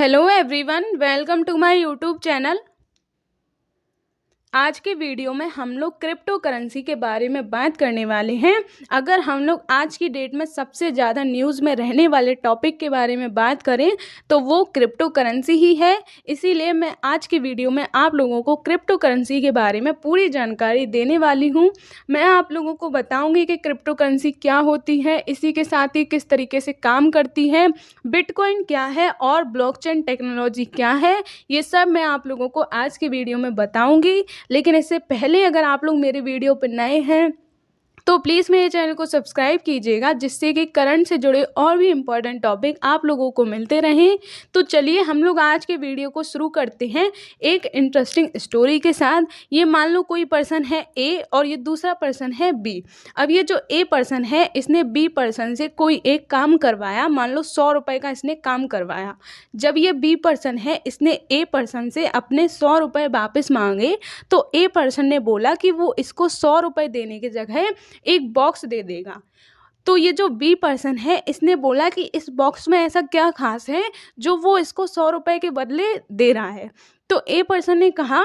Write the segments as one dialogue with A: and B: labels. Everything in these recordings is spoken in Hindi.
A: Hello everyone, welcome to my YouTube channel. आज के वीडियो में हम लोग क्रिप्टो करेंसी के बारे में बात करने वाले हैं। अगर हम लोग आज की डेट में सबसे ज़्यादा न्यूज़ में रहने वाले टॉपिक के बारे में बात करें तो वो क्रिप्टो करेंसी ही है। इसीलिए मैं आज की वीडियो में आप लोगों को क्रिप्टो करेंसी के बारे में पूरी जानकारी देने वाली हूँ। मैं आप लोगों को बताऊँगी कि क्रिप्टो करेंसी क्या होती है, इसी के साथ ही किस तरीके से काम करती है, बिटकॉइन क्या है और ब्लॉकचेन टेक्नोलॉजी क्या है, ये सब मैं आप लोगों को आज की वीडियो में बताऊँगी। लेकिन इससे पहले अगर आप लोग मेरे वीडियो पर नए हैं तो प्लीज़ मेरे चैनल को सब्सक्राइब कीजिएगा, जिससे कि करंट से जुड़े और भी इम्पोर्टेंट टॉपिक आप लोगों को मिलते रहें। तो चलिए हम लोग आज के वीडियो को शुरू करते हैं एक इंटरेस्टिंग स्टोरी के साथ। ये मान लो कोई पर्सन है ए और ये दूसरा पर्सन है बी। अब ये जो ए पर्सन है इसने बी पर्सन से कोई एक काम करवाया, मान लो 100 रुपये का इसने काम करवाया। जब ये बी पर्सन है इसने ए पर्सन से अपने 100 रुपये वापस मांगे तो ए पर्सन ने बोला कि वो इसको 100 रुपये देने की जगह एक बॉक्स दे देगा। तो ये जो बी पर्सन है इसने बोला कि इस बॉक्स में ऐसा क्या खास है जो वो इसको 100 रुपये के बदले दे रहा है। तो ए पर्सन ने कहा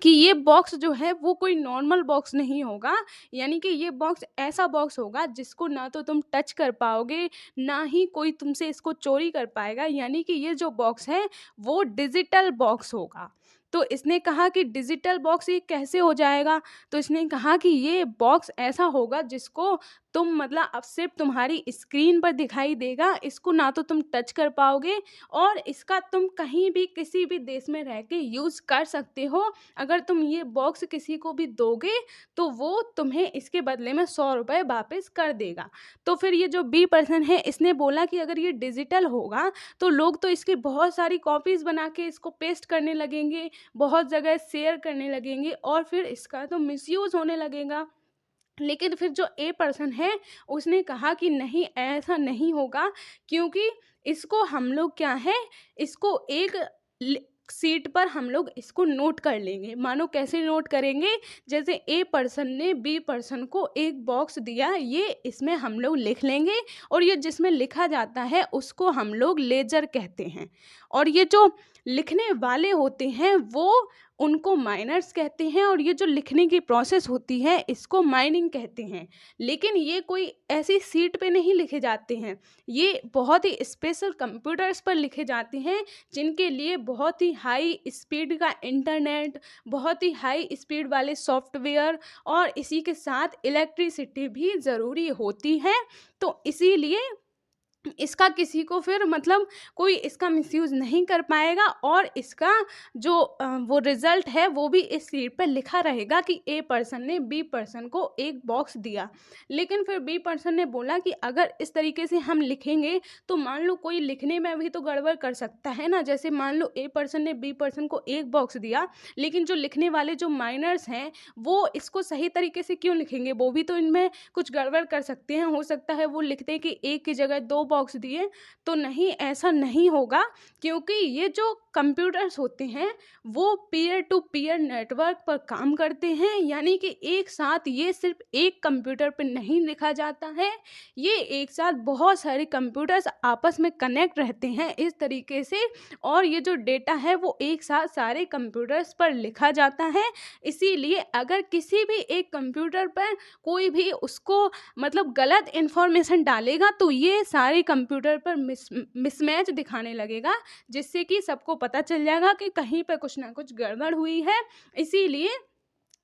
A: कि ये बॉक्स जो है वो कोई नॉर्मल बॉक्स नहीं होगा, यानी कि ये बॉक्स ऐसा बॉक्स होगा जिसको ना तो तुम टच कर पाओगे, ना ही कोई तुमसे इसको चोरी कर पाएगा। यानी कि ये जो बॉक्स है वो डिजिटल बॉक्स होगा। तो इसने कहा कि डिजिटल बॉक्स ये कैसे हो जाएगा। तो इसने कहा कि ये बॉक्स ऐसा होगा जिसको तुम मतलब अब सिर्फ तुम्हारी स्क्रीन पर दिखाई देगा, इसको ना तो तुम टच कर पाओगे और इसका तुम कहीं भी किसी भी देश में रह के यूज़ कर सकते हो। अगर तुम ये बॉक्स किसी को भी दोगे तो वो तुम्हें इसके बदले में 100 रुपये वापस कर देगा। तो फिर ये जो बी पर्सन है इसने बोला कि अगर ये डिजिटल होगा तो लोग तो इसकी बहुत सारी कॉपीज़ बना के इसको पेस्ट करने लगेंगे, बहुत जगह शेयर करने लगेंगे और फिर इसका तो मिसयूज़ होने लगेगा। लेकिन फिर जो ए पर्सन है उसने कहा कि नहीं, ऐसा नहीं होगा, क्योंकि इसको हम लोग क्या है, इसको एक सीट पर हम लोग इसको नोट कर लेंगे। मानो कैसे नोट करेंगे, जैसे ए पर्सन ने बी पर्सन को एक बॉक्स दिया, ये इसमें हम लोग लिख लेंगे और ये जिसमें लिखा जाता है उसको हम लोग लेजर कहते हैं। और ये जो लिखने वाले होते हैं वो उनको माइनर्स कहते हैं और ये जो लिखने की प्रोसेस होती है इसको माइनिंग कहते हैं। लेकिन ये कोई ऐसी सीट पे नहीं लिखे जाते हैं, ये बहुत ही स्पेशल कंप्यूटर्स पर लिखे जाते हैं जिनके लिए बहुत ही हाई स्पीड का इंटरनेट, बहुत ही हाई स्पीड वाले सॉफ्टवेयर और इसी के साथ इलेक्ट्रिसिटी भी ज़रूरी होती है। तो इसीलिए इसका किसी को फिर मतलब कोई इसका मिसयूज़ नहीं कर पाएगा और इसका जो वो रिज़ल्ट है वो भी इस सीट पे लिखा रहेगा कि ए पर्सन ने बी पर्सन को एक बॉक्स दिया। लेकिन फिर बी पर्सन ने बोला कि अगर इस तरीके से हम लिखेंगे तो मान लो कोई लिखने में भी तो गड़बड़ कर सकता है ना। जैसे मान लो ए पर्सन ने बी पर्सन को एक बॉक्स दिया, लेकिन जो लिखने वाले जो माइनर्स हैं वो इसको सही तरीके से क्यों लिखेंगे, वो भी तो इनमें कुछ गड़बड़ कर सकते हैं। हो सकता है वो लिखते हैं कि एक की जगह 2 बॉक्स दिए, तो नहीं, ऐसा नहीं होगा, क्योंकि ये जो कंप्यूटर्स होते हैं वो पीयर टू पीयर नेटवर्क पर काम करते हैं। यानी कि एक साथ ये सिर्फ एक कंप्यूटर पर नहीं लिखा जाता है, ये एक साथ बहुत सारे कंप्यूटर्स आपस में कनेक्ट रहते हैं इस तरीके से, और ये जो डेटा है वो एक साथ सारे कंप्यूटर्स पर लिखा जाता है। इसीलिए अगर किसी भी एक कंप्यूटर पर कोई भी उसको मतलब गलत इन्फॉर्मेशन डालेगा तो ये सारे कंप्यूटर पर मिसमैच दिखाने लगेगा, जिससे कि सबको पता चल जाएगा कि कहीं पे कुछ ना कुछ गड़बड़ हुई है। इसीलिए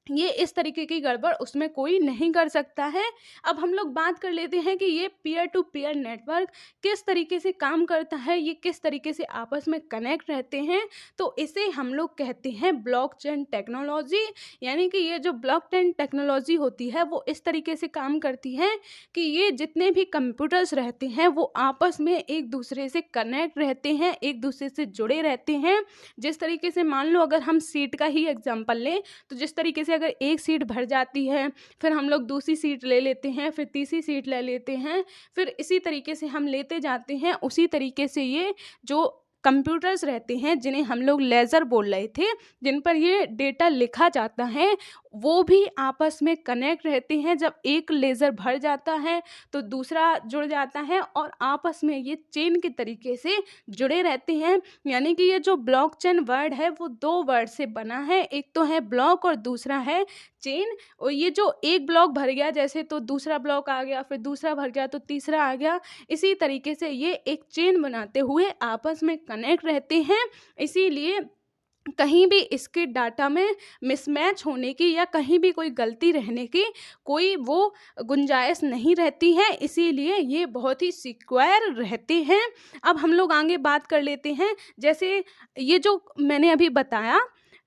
A: ये इस तरीके की गड़बड़ उसमें कोई नहीं कर सकता है। अब हम लोग बात कर लेते हैं कि ये पीयर टू पीयर नेटवर्क किस तरीके से काम करता है, ये किस तरीके से आपस में कनेक्ट रहते हैं। तो इसे हम लोग कहते हैं ब्लॉकचेन टेक्नोलॉजी। यानी कि ये जो ब्लॉकचेन टेक्नोलॉजी होती है वो इस तरीके से काम करती है कि ये जितने भी कंप्यूटर्स रहते हैं वो आपस में एक दूसरे से कनेक्ट रहते हैं, एक दूसरे से जुड़े रहते हैं। जिस तरीके से मान लो अगर हम सीट का ही एग्जाम्पल लें तो जिस तरीके से अगर एक सीट भर जाती है, फिर हम लोग दूसरी सीट ले लेते हैं, फिर तीसरी सीट ले लेते हैं, फिर इसी तरीके से हम लेते जाते हैं। उसी तरीके से ये जो कंप्यूटर्स रहते हैं जिन्हें हम लोग लेज़र बोल रहे थे, जिन पर ये डेटा लिखा जाता है, वो भी आपस में कनेक्ट रहते हैं। जब एक लेज़र भर जाता है तो दूसरा जुड़ जाता है और आपस में ये चेन के तरीके से जुड़े रहते हैं। यानी कि ये जो ब्लॉकचेन वर्ड है वो 2 वर्ड से बना है, एक तो है ब्लॉक और दूसरा है चेन। और ये जो एक ब्लॉक भर गया जैसे तो दूसरा ब्लॉक आ गया, फिर दूसरा भर गया तो तीसरा आ गया। इसी तरीके से ये एक चेन बनाते हुए आपस में कनेक्ट रहते हैं। इसीलिए कहीं भी इसके डाटा में मिसमैच होने की या कहीं भी कोई गलती रहने की कोई वो गुंजाइश नहीं रहती है, इसीलिए ये बहुत ही सिक्योर रहते हैं। अब हम लोग आगे बात कर लेते हैं। जैसे ये जो मैंने अभी बताया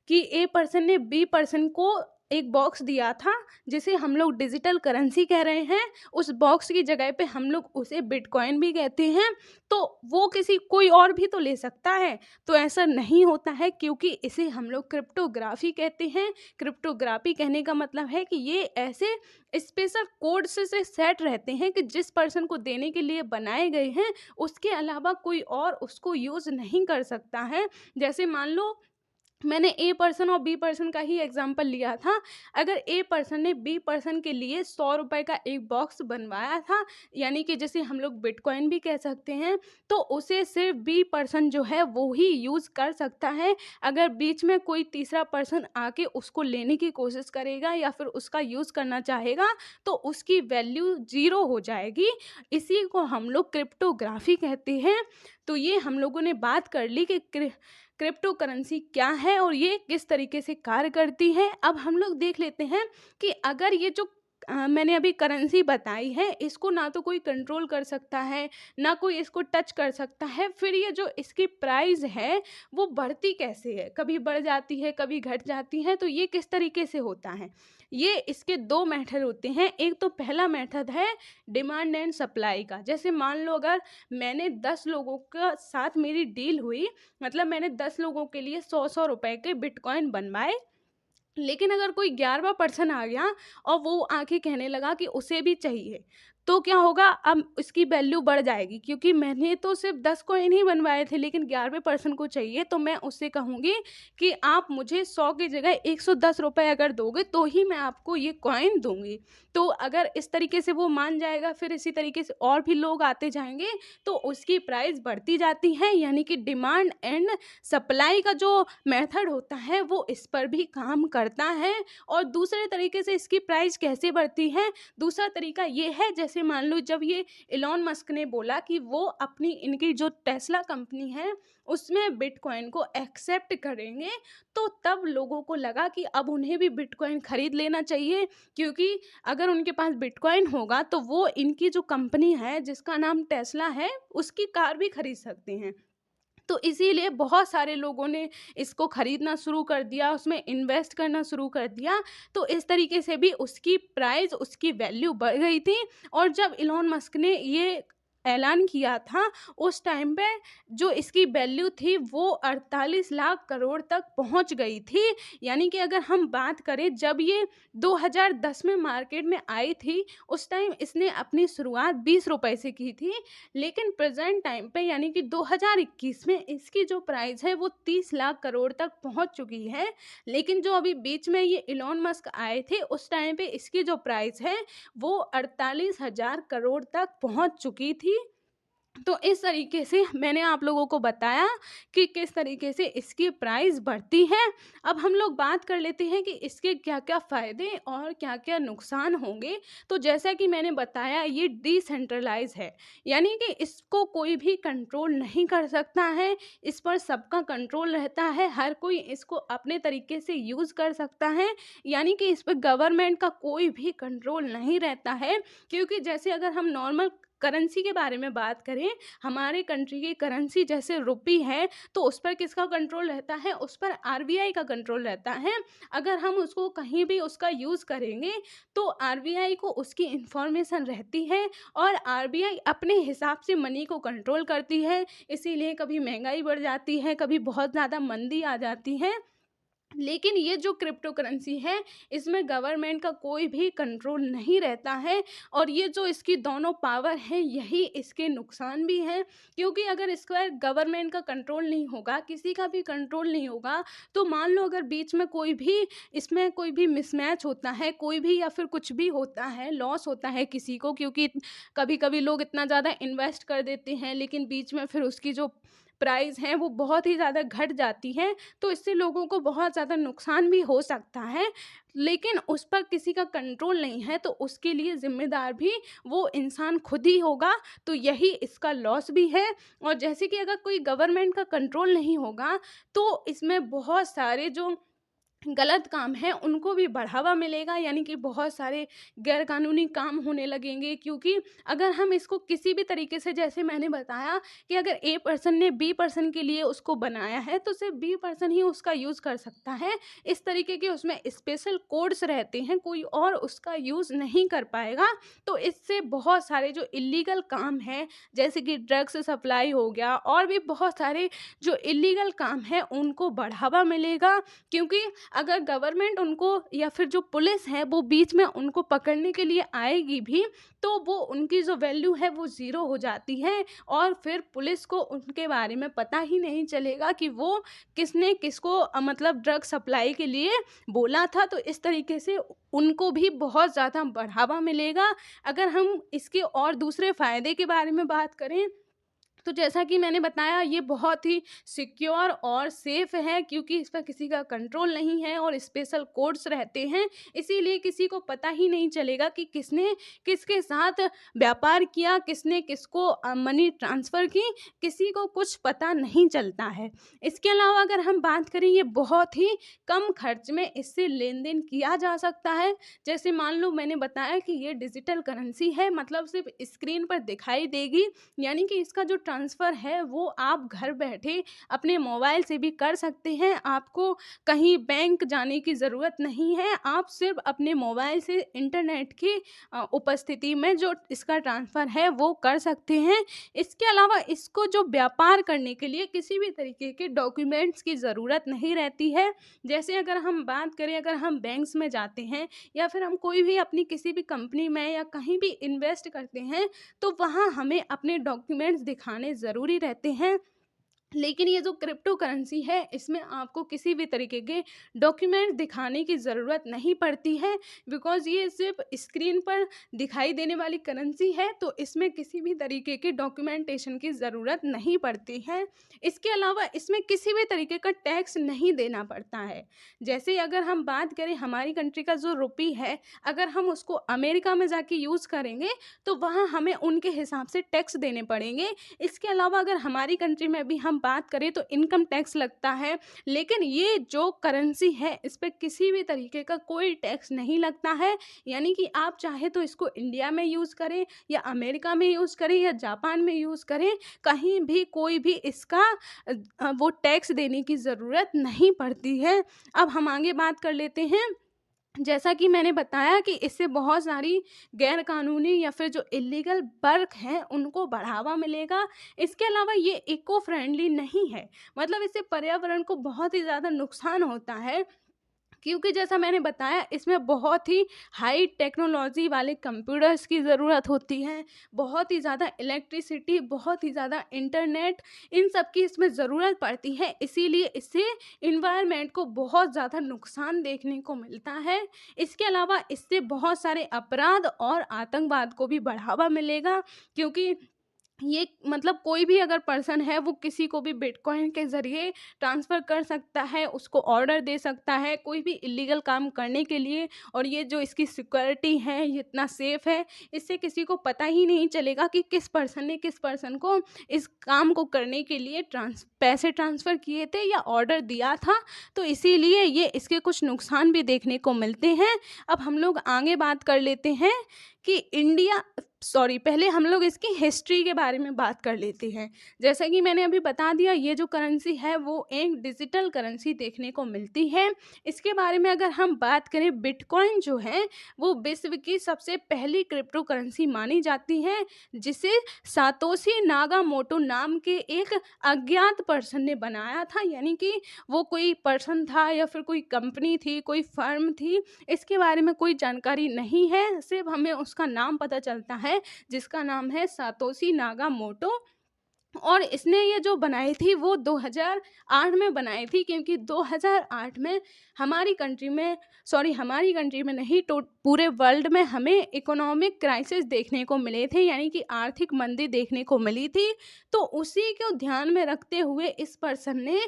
A: कि ए पर्सन ने बी पर्सन को एक बॉक्स दिया था जिसे हम लोग डिजिटल करेंसी कह रहे हैं। उस बॉक्स की जगह पे हम लोग उसे बिटकॉइन भी कहते हैं। तो वो किसी कोई और भी तो ले सकता है, तो ऐसा नहीं होता है क्योंकि इसे हम लोग क्रिप्टोग्राफी कहते हैं। क्रिप्टोग्राफी कहने का मतलब है कि ये ऐसे स्पेशल कोड से सेट रहते हैं कि जिस पर्सन को देने के लिए बनाए गए हैं उसके अलावा कोई और उसको यूज़ नहीं कर सकता है। जैसे मान लो मैंने ए पर्सन और बी पर्सन का ही एग्जांपल लिया था। अगर ए पर्सन ने बी पर्सन के लिए 100 रुपए का एक बॉक्स बनवाया था, यानी कि जिसे हम लोग बिटकॉइन भी कह सकते हैं, तो उसे सिर्फ बी पर्सन जो है वो ही यूज़ कर सकता है। अगर बीच में कोई तीसरा पर्सन आके उसको लेने की कोशिश करेगा या फिर उसका यूज़ करना चाहेगा तो उसकी वैल्यू 0 हो जाएगी। इसी को हम लोग क्रिप्टोग्राफी कहते हैं। तो ये हम लोगों ने बात कर ली कि क्रिप्टो करेंसी क्या है और ये किस तरीके से कार्य करती है। अब हम लोग देख लेते हैं कि अगर ये जो मैंने अभी करेंसी बताई है इसको ना तो कोई कंट्रोल कर सकता है, ना कोई इसको टच कर सकता है, फिर ये जो इसकी प्राइस है वो बढ़ती कैसे है, कभी बढ़ जाती है कभी घट जाती है, तो ये किस तरीके से होता है। ये इसके 2 मेथड होते हैं। एक तो पहला मेथड है डिमांड एंड सप्लाई का। जैसे मान लो अगर मैंने 10 लोगों का साथ मेरी डील हुई, मतलब मैंने 10 लोगों के लिए 100-100 रुपए के बिटकॉइन बनवाए, लेकिन अगर कोई 11वां पर्सन आ गया और वो आके कहने लगा कि उसे भी चाहिए, तो क्या होगा, अब इसकी वैल्यू बढ़ जाएगी क्योंकि मैंने तो सिर्फ 10 कॉइन ही बनवाए थे लेकिन 11वें पर्सन को चाहिए, तो मैं उससे कहूँगी कि आप मुझे 100 की जगह 110 रुपये अगर दोगे तो ही मैं आपको ये कॉइन दूंगी। तो अगर इस तरीके से वो मान जाएगा, फिर इसी तरीके से और भी लोग आते जाएंगे तो उसकी प्राइस बढ़ती जाती है। यानी कि डिमांड एंड सप्लाई का जो मेथड होता है वो इस पर भी काम करता है। और दूसरे तरीके से इसकी प्राइस कैसे बढ़ती है, दूसरा तरीका ये है, जैसे मान लो जब ये इलॉन मस्क ने बोला कि वो अपनी इनकी जो टेस्ला कंपनी है उसमें बिटकॉइन को एक्सेप्ट करेंगे, तो तब लोगों को लगा कि अब उन्हें भी बिटकॉइन खरीद लेना चाहिए, क्योंकि अगर उनके पास बिटकॉइन होगा तो वो इनकी जो कंपनी है जिसका नाम टेस्ला है उसकी कार भी खरीद सकते हैं। तो इसीलिए बहुत सारे लोगों ने इसको खरीदना शुरू कर दिया, उसमें इन्वेस्ट करना शुरू कर दिया। तो इस तरीके से भी उसकी प्राइस, उसकी वैल्यू बढ़ गई थी। और जब इलॉन मस्क ने ये ऐलान किया था उस टाइम पे जो इसकी वैल्यू थी वो 48 लाख करोड़ तक पहुंच गई थी। यानी कि अगर हम बात करें जब ये 2010 में मार्केट में आई थी उस टाइम इसने अपनी शुरुआत 20 रुपए से की थी, लेकिन प्रेजेंट टाइम पे यानी कि 2021 में इसकी जो प्राइस है वो 30 लाख करोड़ तक पहुंच चुकी है। लेकिन जो अभी बीच में ये इलॉन मस्क आए थे उस टाइम पे इसकी जो प्राइस है वो 48,000 करोड़ तक पहुंच चुकी थी। तो इस तरीके से मैंने आप लोगों को बताया कि किस तरीके से इसकी प्राइस बढ़ती है। अब हम लोग बात कर लेते हैं कि इसके क्या क्या फ़ायदे और क्या क्या नुकसान होंगे। तो जैसा कि मैंने बताया ये डिसेंट्रलाइज है, यानी कि इसको कोई भी कंट्रोल नहीं कर सकता है, इस पर सबका कंट्रोल रहता है, हर कोई इसको अपने तरीके से यूज़ कर सकता है। यानी कि इस पर गवर्नमेंट का कोई भी कंट्रोल नहीं रहता है। क्योंकि जैसे अगर हम नॉर्मल करेंसी के बारे में बात करें, हमारे कंट्री की करेंसी जैसे रुपी है तो उस पर किसका कंट्रोल रहता है, उस पर आरबीआई का कंट्रोल रहता है। अगर हम उसको कहीं भी उसका यूज़ करेंगे तो आरबीआई को उसकी इंफॉर्मेशन रहती है और आरबीआई अपने हिसाब से मनी को कंट्रोल करती है। इसीलिए कभी महंगाई बढ़ जाती है, कभी बहुत ज़्यादा मंदी आ जाती है। लेकिन ये जो क्रिप्टो करेंसी है, इसमें गवर्नमेंट का कोई भी कंट्रोल नहीं रहता है, और ये जो इसकी दोनों पावर हैं, यही इसके नुकसान भी हैं। क्योंकि अगर इसका गवर्नमेंट का कंट्रोल नहीं होगा, किसी का भी कंट्रोल नहीं होगा, तो मान लो अगर बीच में कोई भी इसमें कोई भी मिसमैच होता है, कोई भी या फिर कुछ भी होता है, लॉस होता है किसी को, क्योंकि कभी कभी लोग इतना ज़्यादा इन्वेस्ट कर देते हैं, लेकिन बीच में फिर उसकी जो प्राइस है वो बहुत ही ज़्यादा घट जाती है, तो इससे लोगों को बहुत ज़्यादा नुकसान भी हो सकता है। लेकिन उस पर किसी का कंट्रोल नहीं है, तो उसके लिए ज़िम्मेदार भी वो इंसान खुद ही होगा, तो यही इसका लॉस भी है। और जैसे कि अगर कोई गवर्नमेंट का कंट्रोल नहीं होगा, तो इसमें बहुत सारे जो गलत काम है उनको भी बढ़ावा मिलेगा, यानी कि बहुत सारे गैरकानूनी काम होने लगेंगे। क्योंकि अगर हम इसको किसी भी तरीके से, जैसे मैंने बताया कि अगर ए पर्सन ने बी पर्सन के लिए उसको बनाया है, तो सिर्फ बी पर्सन ही उसका यूज़ कर सकता है। इस तरीके के उसमें स्पेशल कोड्स रहते हैं, कोई और उसका यूज़ नहीं कर पाएगा। तो इससे बहुत सारे जो इलीगल काम है, जैसे कि ड्रग्स सप्लाई हो गया, और भी बहुत सारे जो इलीगल काम है उनको बढ़ावा मिलेगा। क्योंकि अगर गवर्नमेंट उनको या फिर जो पुलिस है वो बीच में उनको पकड़ने के लिए आएगी भी, तो वो उनकी जो वैल्यू है वो ज़ीरो हो जाती है, और फिर पुलिस को उनके बारे में पता ही नहीं चलेगा कि वो किसने किसको मतलब ड्रग सप्लाई के लिए बोला था। तो इस तरीके से उनको भी बहुत ज़्यादा बढ़ावा मिलेगा। अगर हम इसके और दूसरे फ़ायदे के बारे में बात करें, तो जैसा कि मैंने बताया, ये बहुत ही सिक्योर और सेफ़ है, क्योंकि इस पर किसी का कंट्रोल नहीं है और स्पेशल कोड्स रहते हैं। इसीलिए किसी को पता ही नहीं चलेगा कि किसने किसके साथ व्यापार किया, किसने किसको मनी ट्रांसफ़र की, किसी को कुछ पता नहीं चलता है। इसके अलावा अगर हम बात करें, ये बहुत ही कम खर्च में इससे लेन-देन किया जा सकता है। जैसे मान लो मैंने बताया कि ये डिजिटल करेंसी है, मतलब सिर्फ़ स्क्रीन पर दिखाई देगी, यानी कि इसका जो ट्रांसफ़र है वो आप घर बैठे अपने मोबाइल से भी कर सकते हैं। आपको कहीं बैंक जाने की ज़रूरत नहीं है। आप सिर्फ़ अपने मोबाइल से इंटरनेट की उपस्थिति में जो इसका ट्रांसफ़र है वो कर सकते हैं। इसके अलावा इसको जो व्यापार करने के लिए किसी भी तरीके के डॉक्यूमेंट्स की ज़रूरत नहीं रहती है। जैसे अगर हम बात करें, अगर हम बैंक्स में जाते हैं या फिर हम कोई भी अपनी किसी भी कंपनी में या कहीं भी इन्वेस्ट करते हैं, तो वहाँ हमें अपने डॉक्यूमेंट्स दिखाने ज़रूरी रहते हैं। लेकिन ये जो क्रिप्टो करेंसी है, इसमें आपको किसी भी तरीके के डॉक्यूमेंट दिखाने की ज़रूरत नहीं पड़ती है, बिकॉज़ ये सिर्फ स्क्रीन पर दिखाई देने वाली करेंसी है, तो इसमें किसी भी तरीके के डॉक्यूमेंटेशन की ज़रूरत नहीं पड़ती है। इसके अलावा इसमें किसी भी तरीके का टैक्स नहीं देना पड़ता है। जैसे अगर हम बात करें, हमारी कंट्री का जो रुपी है, अगर हम उसको अमेरिका में जाके यूज़ करेंगे, तो वहाँ हमें उनके हिसाब से टैक्स देने पड़ेंगे। इसके अलावा अगर हमारी कंट्री में भी हम बात करें तो इनकम टैक्स लगता है, लेकिन ये जो करेंसी है इस पे किसी भी तरीके का कोई टैक्स नहीं लगता है। यानी कि आप चाहे तो इसको इंडिया में यूज़ करें या अमेरिका में यूज़ करें या जापान में यूज़ करें, कहीं भी कोई भी इसका वो टैक्स देने की ज़रूरत नहीं पड़ती है। अब हम आगे बात कर लेते हैं। जैसा कि मैंने बताया कि इससे बहुत सारी गैर कानूनी या फिर जो इलीगल वर्क हैं उनको बढ़ावा मिलेगा। इसके अलावा ये इको फ्रेंडली नहीं है, मतलब इससे पर्यावरण को बहुत ही ज़्यादा नुकसान होता है। क्योंकि जैसा मैंने बताया, इसमें बहुत ही हाई टेक्नोलॉजी वाले कंप्यूटर्स की ज़रूरत होती है, बहुत ही ज़्यादा इलेक्ट्रिसिटी, बहुत ही ज़्यादा इंटरनेट, इन सब की इसमें ज़रूरत पड़ती है। इसीलिए इससे इन्वायरमेंट को बहुत ज़्यादा नुकसान देखने को मिलता है। इसके अलावा इससे बहुत सारे अपराध और आतंकवाद को भी बढ़ावा मिलेगा, क्योंकि ये मतलब कोई भी अगर पर्सन है वो किसी को भी बिटकॉइन के ज़रिए ट्रांसफ़र कर सकता है, उसको ऑर्डर दे सकता है कोई भी इलीगल काम करने के लिए। और ये जो इसकी सिक्योरिटी है, ये इतना सेफ़ है, इससे किसी को पता ही नहीं चलेगा कि किस पर्सन ने किस पर्सन को इस काम को करने के लिए पैसे ट्रांसफ़र किए थे या ऑर्डर दिया था। तो इसीलिए ये इसके कुछ नुकसान भी देखने को मिलते हैं। अब हम लोग आगे बात कर लेते हैं कि इंडिया पहले हम लोग इसकी हिस्ट्री के बारे में बात कर लेते हैं। जैसा कि मैंने अभी बता दिया, ये जो करेंसी है वो एक डिजिटल करेंसी देखने को मिलती है। इसके बारे में अगर हम बात करें, बिटकॉइन जो है वो विश्व की सबसे पहली क्रिप्टो करेंसी मानी जाती है, जिसे सातोशी नागामोटो नाम के एक अज्ञात पर्सन ने बनाया था। यानी कि वो कोई पर्सन था या फिर कोई कंपनी थी, कोई फर्म थी, इसके बारे में कोई जानकारी नहीं है, सिर्फ हमें उसका नाम पता चलता है जिसका नाम है सातोशी नागामोटो। और इसने ये जो बनाई थी वो 2008 में बनाई थी, क्योंकि 2008 में हमारी कंट्री में नहीं, तो पूरे वर्ल्ड में हमें इकोनॉमिक क्राइसिस देखने को मिले थे, यानी कि आर्थिक मंदी देखने को मिली थी। तो उसी को ध्यान में रखते हुए इस पर्सन ने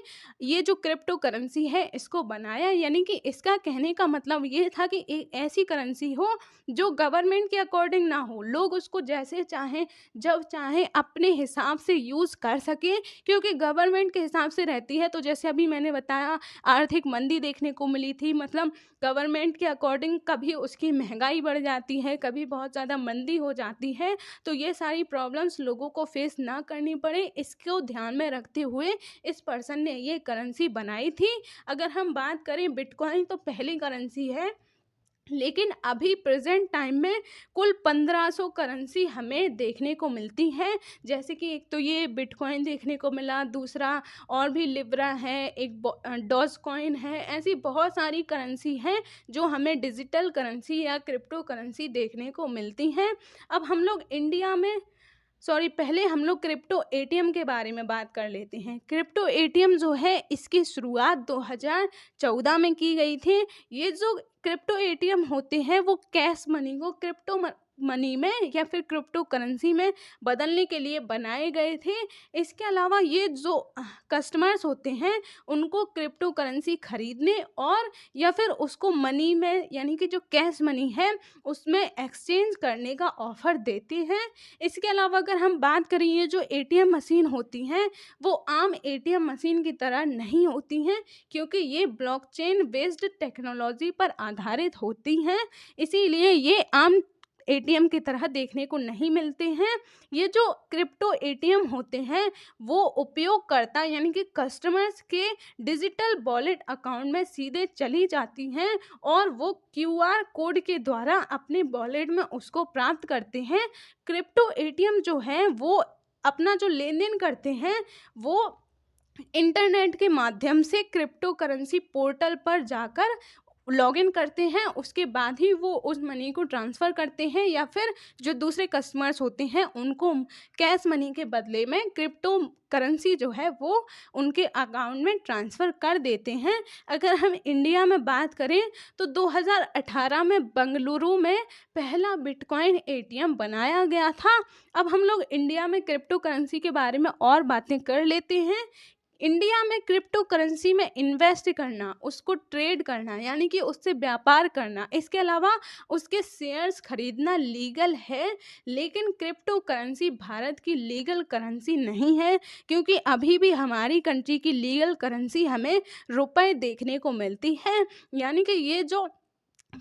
A: ये जो क्रिप्टो करेंसी है इसको बनाया। यानी कि इसका कहने का मतलब ये था कि एक ऐसी करेंसी हो जो गवर्नमेंट के अकॉर्डिंग ना हो, लोग उसको जैसे चाहें जब चाहें अपने हिसाब से यूज़ कर सकें, क्योंकि गवर्नमेंट के हिसाब से रहती है। तो जैसे अभी मैंने बताया, आर्थिक मंदी देखने को मिली थी, मतलब गवर्नमेंट के अकॉर्डिंग कभी उसकी महंगाई बढ़ जाती है, कभी बहुत ज़्यादा मंदी हो जाती है। तो ये सारी प्रॉब्लम्स लोगों को फेस ना करनी पड़े, इसको ध्यान में रखते हुए इस पर्सन ने ये करेंसी बनाई थी। अगर हम बात करें, बिटकॉइन तो पहली करेंसी है, लेकिन अभी प्रेजेंट टाइम में कुल 1500 करेंसी हमें देखने को मिलती हैं। जैसे कि एक तो ये बिटकॉइन देखने को मिला, दूसरा और भी लिब्रा है, एक डॉज कॉइन है, ऐसी बहुत सारी करेंसी हैं जो हमें डिजिटल करेंसी या क्रिप्टो करेंसी देखने को मिलती हैं। अब हम लोग इंडिया में पहले हम लोग क्रिप्टो एटीएम के बारे में बात कर लेते हैं। क्रिप्टो एटीएम जो है इसकी शुरुआत 2014 में की गई थी। ये जो क्रिप्टो एटीएम होते हैं वो कैश मनी को क्रिप्टो मनी में या फिर क्रिप्टो करेंसी में बदलने के लिए बनाए गए थे। इसके अलावा ये जो कस्टमर्स होते हैं उनको क्रिप्टो करेंसी खरीदने और या फिर उसको मनी में, यानी कि जो कैश मनी है उसमें एक्सचेंज करने का ऑफ़र देते हैं। इसके अलावा अगर हम बात करें, ये जो एटीएम मशीन होती हैं वो आम एटीएम मशीन की तरह नहीं होती हैं, क्योंकि ये ब्लॉकचेन बेस्ड टेक्नोलॉजी पर आधारित होती हैं, इसीलिए ये आम एटीएम की तरह देखने को नहीं मिलते हैं। ये जो क्रिप्टो एटीएम होते हैं वो उपयोगकर्ता यानी कि कस्टमर्स के डिजिटल वॉलेट अकाउंट में सीधे चली जाती हैं और वो क्यूआर कोड के द्वारा अपने वॉलेट में उसको प्राप्त करते हैं। क्रिप्टो एटीएम जो है वो अपना जो लेन देन करते हैं वो इंटरनेट के माध्यम से क्रिप्टो करेंसी पोर्टल पर जाकर लॉगिन करते हैं, उसके बाद ही वो उस मनी को ट्रांसफ़र करते हैं या फिर जो दूसरे कस्टमर्स होते हैं उनको कैश मनी के बदले में क्रिप्टो करेंसी जो है वो उनके अकाउंट में ट्रांसफ़र कर देते हैं। अगर हम इंडिया में बात करें तो 2018 में बेंगलुरु में पहला बिटकॉइन एटीएम बनाया गया था। अब हम लोग इंडिया में क्रिप्टो करेंसी के बारे में और बातें कर लेते हैं। इंडिया में क्रिप्टो करेंसी में इन्वेस्ट करना, उसको ट्रेड करना यानी कि उससे व्यापार करना, इसके अलावा उसके शेयर्स खरीदना लीगल है, लेकिन क्रिप्टो करेंसी भारत की लीगल करेंसी नहीं है, क्योंकि अभी भी हमारी कंट्री की लीगल करेंसी हमें रुपए देखने को मिलती है। यानी कि ये जो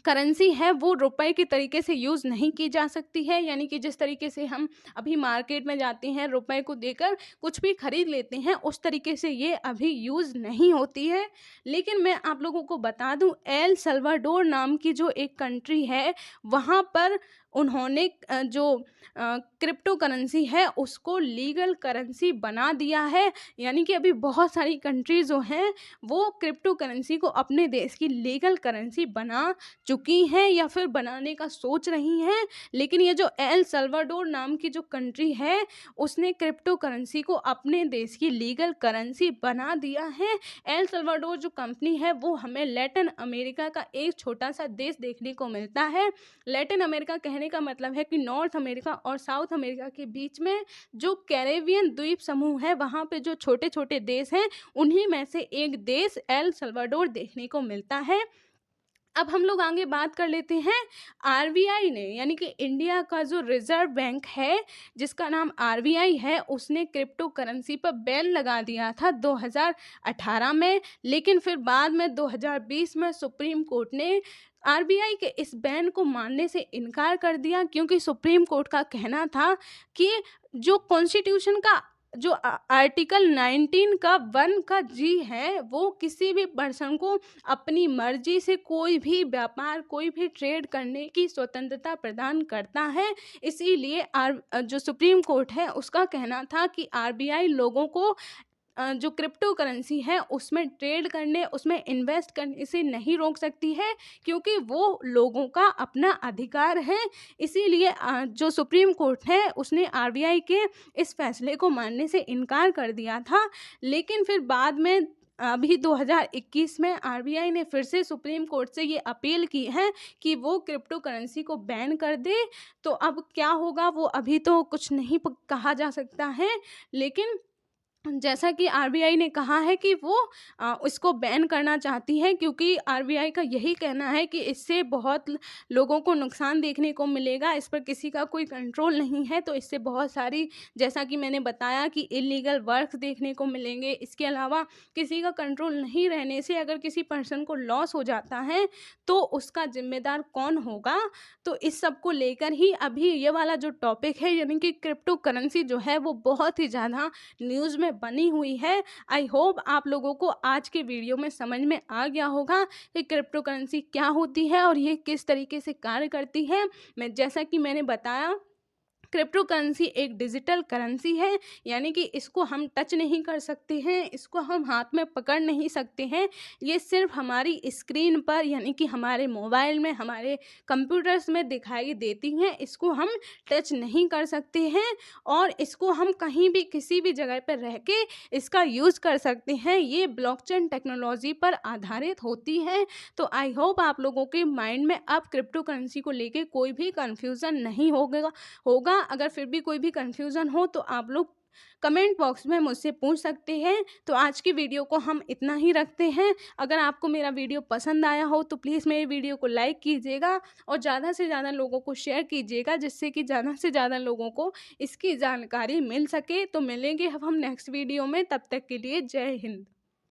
A: करेंसी है वो रुपए के तरीके से यूज़ नहीं की जा सकती है, यानी कि जिस तरीके से हम अभी मार्केट में जाते हैं रुपए को देकर कुछ भी खरीद लेते हैं, उस तरीके से ये अभी यूज़ नहीं होती है। लेकिन मैं आप लोगों को बता दूं, एल सल्वाडोर नाम की जो एक कंट्री है वहाँ पर उन्होंने जो क्रिप्टो करेंसी है उसको लीगल करेंसी बना दिया है। यानी कि अभी बहुत सारी कंट्रीज जो हैं वो क्रिप्टो करेंसी को अपने देश की लीगल करेंसी बना चुकी हैं या फिर बनाने का सोच रही हैं। लेकिन ये जो एल सल्वाडोर नाम की जो कंट्री है उसने क्रिप्टो करेंसी को अपने देश की लीगल करेंसी बना दिया है। एल सल्वाडोर जो कंपनी है वो हमें लैटिन अमेरिका का एक छोटा सा देश देखने को मिलता है। लैटिन अमेरिका कहने का मतलब है कि नॉर्थ अमेरिका और साउथ अमेरिका के बीच में जो कैरेबियन द्वीप समूह है वहाँ पे जो छोटे छोटे देश हैं उन्हीं में से एक देश एल सल्वाडोर देखने को मिलता है। अब हम लोग आगे बात कर लेते हैं। आरबीआई ने, यानी कि इंडिया का जो रिजर्व बैंक है जिसका नाम आरबीआई है, उसने क्रिप्टो करेंसी पर बैन लगा दिया था 2018 में। लेकिन फिर बाद में 2020 में सुप्रीम कोर्ट ने आरबीआई के इस बैन को मानने से इनकार कर दिया, क्योंकि सुप्रीम कोर्ट का कहना था कि जो कॉन्स्टिट्यूशन का जो आर्टिकल 19 का 1 का जी है, वो किसी भी पर्सन को अपनी मर्जी से कोई भी व्यापार, कोई भी ट्रेड करने की स्वतंत्रता प्रदान करता है। इसीलिए जो सुप्रीम कोर्ट है उसका कहना था कि आरबीआई लोगों को जो क्रिप्टो करेंसी है उसमें ट्रेड करने, उसमें इन्वेस्ट करने से नहीं रोक सकती है, क्योंकि वो लोगों का अपना अधिकार है। इसीलिए जो सुप्रीम कोर्ट है उसने आरबीआई के इस फैसले को मानने से इनकार कर दिया था। लेकिन फिर बाद में अभी 2021 में आरबीआई ने फिर से सुप्रीम कोर्ट से ये अपील की है कि वो क्रिप्टो करेंसी को बैन कर दे। तो अब क्या होगा वो अभी तो कुछ नहीं कहा जा सकता है, लेकिन जैसा कि आरबीआई ने कहा है कि वो इसको बैन करना चाहती है, क्योंकि आरबीआई का यही कहना है कि इससे बहुत लोगों को नुकसान देखने को मिलेगा, इस पर किसी का कोई कंट्रोल नहीं है। तो इससे बहुत सारी, जैसा कि मैंने बताया कि इलीगल वर्क्स देखने को मिलेंगे। इसके अलावा किसी का कंट्रोल नहीं रहने से अगर किसी पर्सन को लॉस हो जाता है तो उसका जिम्मेदार कौन होगा। तो इस सब को लेकर ही अभी ये वाला जो टॉपिक है, यानी कि क्रिप्टो करेंसी जो है वो बहुत ही ज़्यादा न्यूज़ में बनी हुई है। आई होप आप लोगों को आज के वीडियो में समझ में आ गया होगा कि क्रिप्टो करेंसी क्या होती है और ये किस तरीके से कार्य करती है। जैसा कि मैंने बताया, क्रिप्टो करेंसी एक डिजिटल करेंसी है, यानी कि इसको हम टच नहीं कर सकते हैं, इसको हम हाथ में पकड़ नहीं सकते हैं। ये सिर्फ हमारी स्क्रीन पर, यानी कि हमारे मोबाइल में, हमारे कंप्यूटर्स में दिखाई देती हैं। इसको हम टच नहीं कर सकते हैं और इसको हम कहीं भी किसी भी जगह पर रह के इसका यूज़ कर सकते हैं। ये ब्लॉकचेन टेक्नोलॉजी पर आधारित होती है। तो आई होप आप लोगों के माइंड में अब क्रिप्टो करेंसी को लेके कोई भी कन्फ्यूज़न नहीं होगा। अगर फिर भी कोई भी कन्फ्यूज़न हो तो आप लोग कमेंट बॉक्स में मुझसे पूछ सकते हैं। तो आज की वीडियो को हम इतना ही रखते हैं। अगर आपको मेरा वीडियो पसंद आया हो तो प्लीज़ मेरे वीडियो को लाइक कीजिएगा और ज़्यादा से ज़्यादा लोगों को शेयर कीजिएगा, जिससे कि ज़्यादा से ज़्यादा लोगों को इसकी जानकारी मिल सके। तो मिलेंगे अब हम नेक्स्ट वीडियो में, तब तक के लिए जय हिंद।